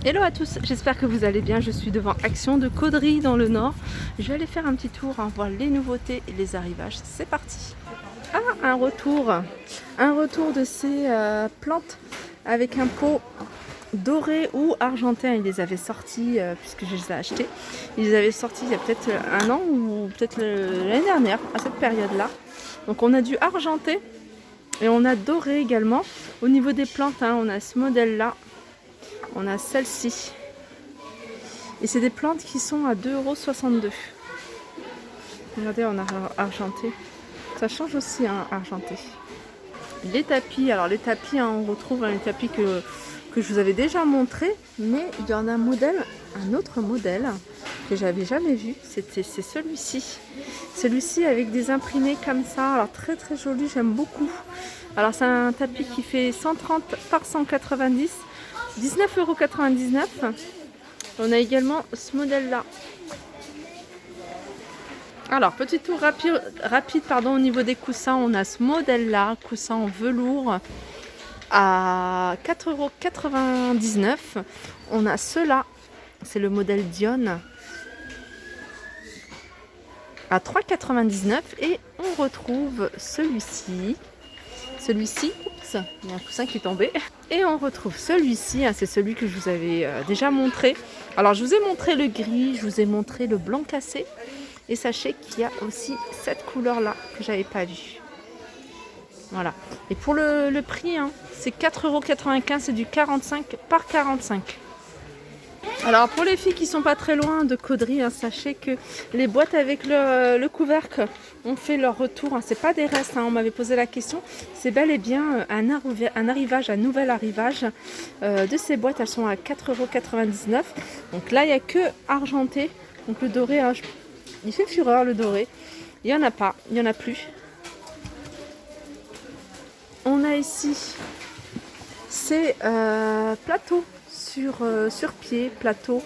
Hello à tous, j'espère que vous allez bien. Je suis devant Action de Caudry dans le Nord. Je vais aller faire un petit tour, voir les nouveautés et les arrivages. C'est parti. Ah, un retour de ces plantes avec un pot doré ou argenté. Ils les avaient sortis, puisque je les ai achetés. Ils les avaient sortis il y a peut-être un an ou peut-être l'année dernière, à cette période-là. Donc on a du argenté et on a doré également. Au niveau des plantes, on a ce modèle-là. On a celle-ci. Et c'est des plantes qui sont à 2,62 €. Regardez, on a argenté. Ça change aussi, argenté. Les tapis, alors les tapis, on retrouve les tapis que je vous avais déjà montré, mais il y en a un autre modèle que j'avais jamais vu. C'est celui-ci. Celui-ci avec des imprimés comme ça. Alors très très joli, j'aime beaucoup. Alors c'est un tapis qui fait 130 par 190. 19,99 €. On a également ce modèle-là. Alors, petit tour rapide au niveau des coussins. On a ce modèle-là, coussin en velours à 4,99 €. On a ceux-là, c'est le modèle Dion à 3,99 € et on retrouve celui-ci. Oups, il y a un coussin qui est tombé. Et on retrouve celui-ci, c'est celui que je vous avais déjà montré. Alors je vous ai montré le gris, je vous ai montré le blanc cassé. Et sachez qu'il y a aussi cette couleur-là que j'avais pas vue. Voilà. Et pour le prix, c'est 4,95 €, c'est du 45 par 45. Alors pour les filles qui sont pas très loin de Caudry, sachez que les boîtes avec le couvercle ont fait leur retour. C'est pas des restes, on m'avait posé la question. C'est bel et bien un arrivage, un nouvel arrivage de ces boîtes. Elles sont à 4,99 €. Donc là il n'y a que argenté. Donc le doré, il fait fureur le doré. Il n'y en a pas, il n'y en a plus. On a ici ces plateaux sur pied, plateau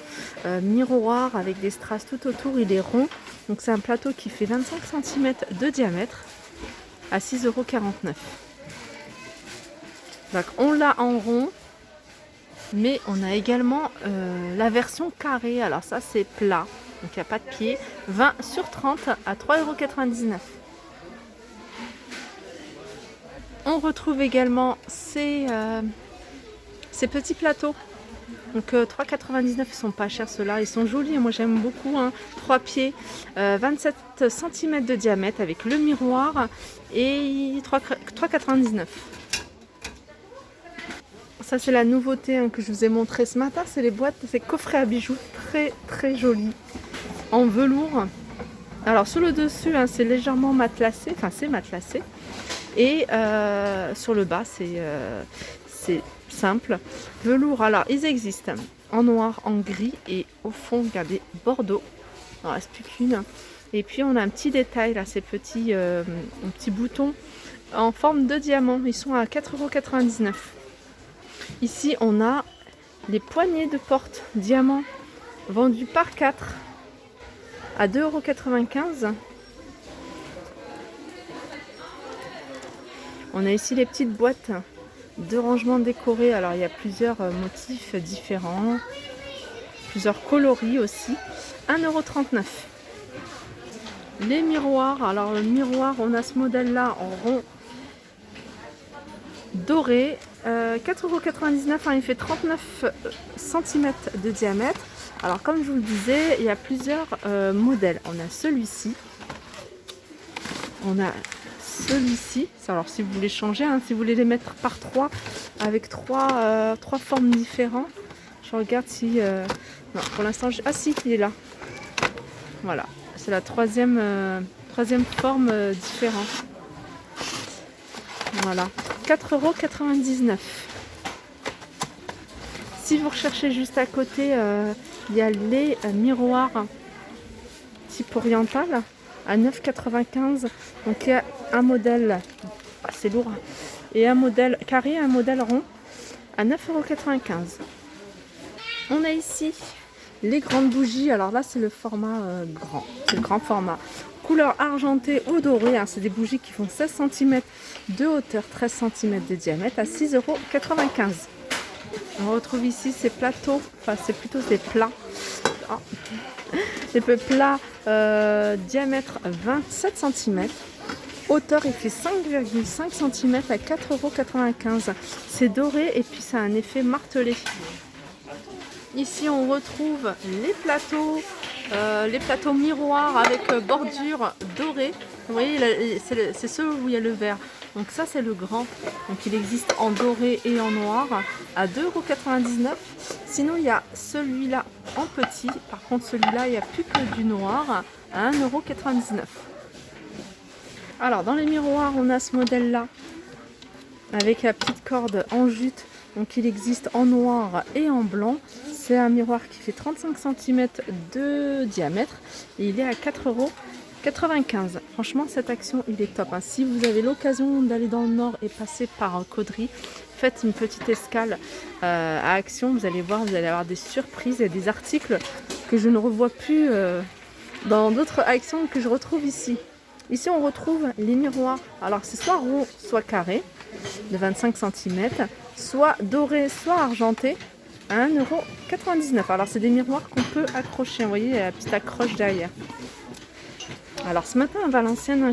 miroir avec des strass tout autour, il est rond. Donc c'est un plateau qui fait 25 cm de diamètre à 6,49 €. Donc on l'a en rond, mais on a également la version carrée. Alors ça c'est plat, donc il n'y a pas de pied. 20 sur 30 à 3,99 €. On retrouve également ces petits plateaux. Donc 3,99 €, ils sont pas chers ceux-là, ils sont jolis, moi j'aime beaucoup. 3 pieds, 27 cm de diamètre avec le miroir et 3,99 €. Ça c'est la nouveauté que je vous ai montré ce matin, c'est les boîtes, ces coffrets à bijoux très très jolis en velours. Alors sur le dessus c'est légèrement matelassé, c'est matelassé. Et sur le bas c'est simple. Velours, alors ils existent en noir, en gris et au fond, regardez, bordeaux. Il n'en reste plus qu'une. Et puis on a un petit détail là, ces petits boutons en forme de diamant. Ils sont à 4,99 €. Ici on a les poignées de porte diamant vendus par 4 à 2,95 €. On a ici les petites boîtes de rangement décoré. Alors il y a plusieurs motifs différents, plusieurs coloris aussi. 1,39 €. Les miroirs, alors le miroir, on a ce modèle là en rond doré, 4,99 €, il fait 39 cm de diamètre. Alors comme je vous le disais, il y a plusieurs modèles. On a celui-ci, on a celui-ci. Alors si vous voulez changer, si vous voulez les mettre par 3 avec trois formes différentes. Je regarde si non, pour l'instant ah si, il est là. Voilà, c'est la troisième forme différente. Voilà, 4,99 €. Si vous recherchez juste à côté, il y a les miroirs type oriental à 9,95 €. Donc il y a un modèle, c'est lourd, et un modèle carré, un modèle rond à 9,95 €. On a ici les grandes bougies. Alors là c'est le format grand, c'est le grand format. Couleur argentée ou dorée, c'est des bougies qui font 16 cm de hauteur, 13 cm de diamètre à 6,95 €. On retrouve ici ces plateaux, enfin c'est plutôt des plats. Oh. Des plats diamètre 27 cm. Hauteur, il fait 5,5 cm à 4,95 €. C'est doré et puis ça a un effet martelé. Ici, on retrouve les plateaux miroirs avec bordure dorée. Vous voyez, c'est ceux où il y a le vert. Donc ça, c'est le grand. Donc il existe en doré et en noir à 2,99 €. Sinon, il y a celui-là en petit. Par contre, celui-là, il n'y a plus que du noir à 1,99 €. Alors, dans les miroirs, on a ce modèle-là avec la petite corde en jute. Donc il existe en noir et en blanc. C'est un miroir qui fait 35 cm de diamètre et il est à 4,95 €. Franchement, cette action, il est top. Si vous avez l'occasion d'aller dans le Nord et passer par Caudry, faites une petite escale à Action. Vous allez voir, vous allez avoir des surprises et des articles que je ne revois plus dans d'autres actions que je retrouve ici. Ici, on retrouve les miroirs. Alors, c'est soit rond, soit carré, de 25 cm, soit doré, soit argenté, à 1,99 €. Alors, c'est des miroirs qu'on peut accrocher. Vous voyez, il y a la petite accroche derrière. Alors, ce matin à Valenciennes, à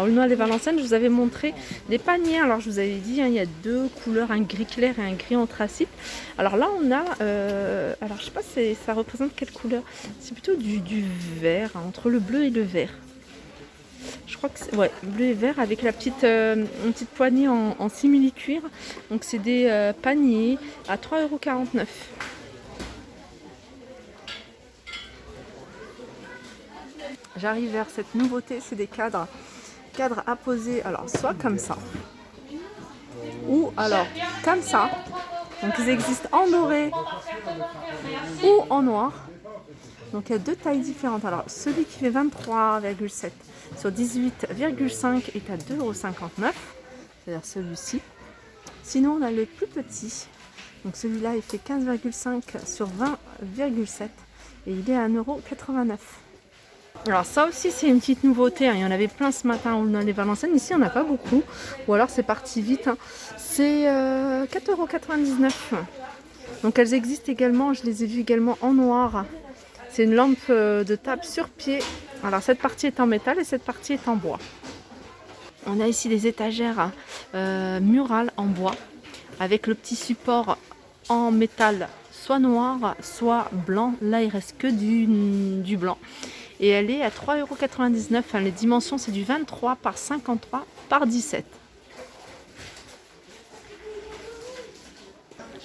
Aulnoy-les-Valenciennes, je vous avais montré des paniers. Alors, je vous avais dit, il y a deux couleurs, un gris clair et un gris anthracite. Alors là, on a, alors je sais pas, ça représente quelle couleur? C'est plutôt du vert, entre le bleu et le vert. Je crois que c'est bleu et vert avec une petite poignée en simili-cuir. Donc c'est des paniers à 3,49 €. J'arrive vers cette nouveauté, c'est des cadres à poser, alors soit comme ça, ou alors comme ça. Donc ils existent en doré ou en noir. Donc il y a deux tailles différentes. Alors celui qui fait 23,7 sur 18,5 est à 2,59 €, c'est-à-dire celui-ci. Sinon on a le plus petit. Donc celui-là il fait 15,5 sur 20,7 et il est à 1,89 €. Alors ça aussi c'est une petite nouveauté, il y en avait plein ce matin dans les Valenciennes. Ici on n'a pas beaucoup, ou alors c'est parti vite. C'est 4,99 €. Donc elles existent également, je les ai vues également en noir. C'est une lampe de table sur pied. Alors cette partie est en métal et cette partie est en bois. On a ici des étagères murales en bois avec le petit support en métal, soit noir, soit blanc. Là il reste que du blanc. Et elle est à 3,99 €. Les dimensions c'est du 23 par 53 par 17.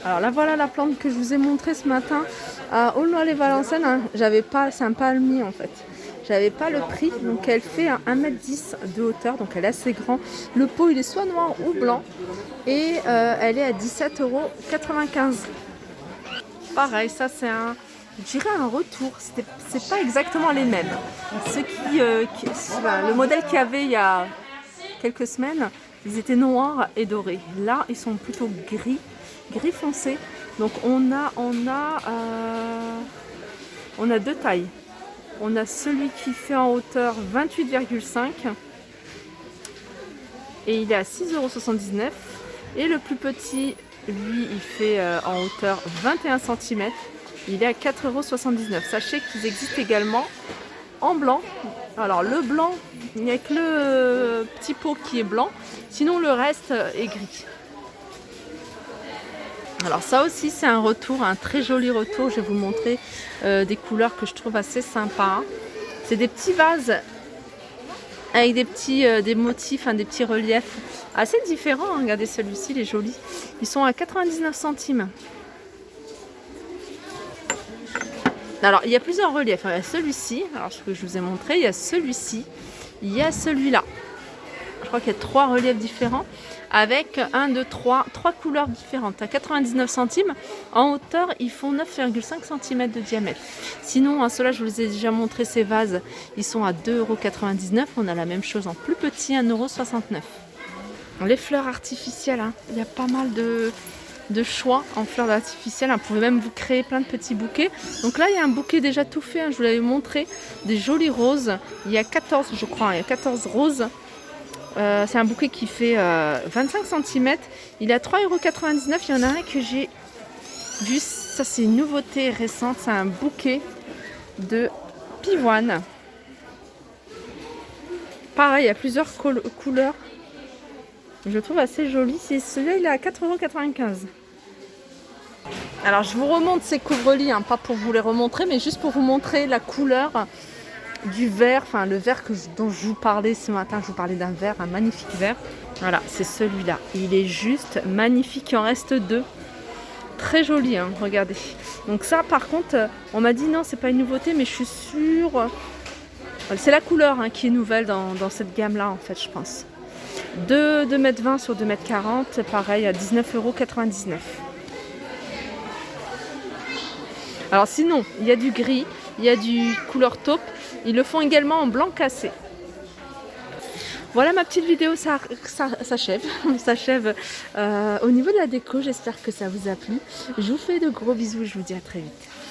Alors là voilà la plante que je vous ai montrée ce matin à Aulnoy-les-Valenciennes. C'est un palmier en fait. J'avais pas le prix, donc elle fait 1,10 m de hauteur, donc elle est assez grand. Le pot il est soit noir ou blanc et elle est à 17,95 €. Pareil, ça c'est je dirais un retour. C'est pas exactement les mêmes. Le modèle qu'il y avait il y a quelques semaines, ils étaient noirs et dorés. Là ils sont plutôt gris foncé. Donc on a deux tailles. On a celui qui fait en hauteur 28,5 et il est à 6,79 €. Et le plus petit, lui, il fait en hauteur 21 cm. Il est à 4,79 €. Sachez qu'ils existent également en blanc. Alors le blanc, il n'y a que le petit pot qui est blanc. Sinon le reste est gris. Alors ça aussi c'est un retour, un très joli retour. Je vais vous montrer des couleurs que je trouve assez sympas. C'est des petits vases avec des motifs, des petits reliefs assez différents. Regardez celui-ci, il est joli. Ils sont à 99 centimes. Alors il y a plusieurs reliefs. Il y a celui-ci, alors ce que je vous ai montré, il y a celui-ci, il y a celui-là. Je crois qu'il y a 3 reliefs différents avec 3 couleurs différentes. À 99 centimes, en hauteur, ils font 9,5 cm de diamètre. Sinon, ceux-là, je vous ai déjà montré ces vases, ils sont à 2,99 €. On a la même chose en plus petit, 1,69 €. Les fleurs artificielles, il y a pas mal de choix en fleurs artificielles. Vous pouvez même vous créer plein de petits bouquets. Donc là, il y a un bouquet déjà tout fait, je vous l'avais montré, des jolis roses. Il y a 14, je crois, il y a 14 roses. C'est un bouquet qui fait 25 cm. Il est à 3,99 €. Il y en a un que j'ai Ça c'est une nouveauté récente, c'est un bouquet de pivoine. Pareil, il y a plusieurs couleurs. Je le trouve assez joli. Celui-là, il est à 4,95 €. Alors, je vous remonte ces couvre-lits, hein, pas pour vous les remontrer, mais juste pour vous montrer la couleur du verre. Enfin, le verre dont je vous parlais ce matin. Je vous parlais d'un verre, un magnifique verre. Voilà, c'est celui-là. Il est juste magnifique. Il en reste 2. Très joli, hein, regardez. Donc ça, par contre, on m'a dit non, c'est pas une nouveauté, mais je suis sûre. C'est la couleur, hein, qui est nouvelle dans cette gamme-là, en fait, je pense. 2,20 m sur 2,40 m, pareil, à 19,99 €. Alors sinon, il y a du gris, il y a du couleur taupe. Ils le font également en blanc cassé. Voilà, ma petite vidéo s'achève. Au niveau de la déco, j'espère que ça vous a plu. Je vous fais de gros bisous, je vous dis à très vite.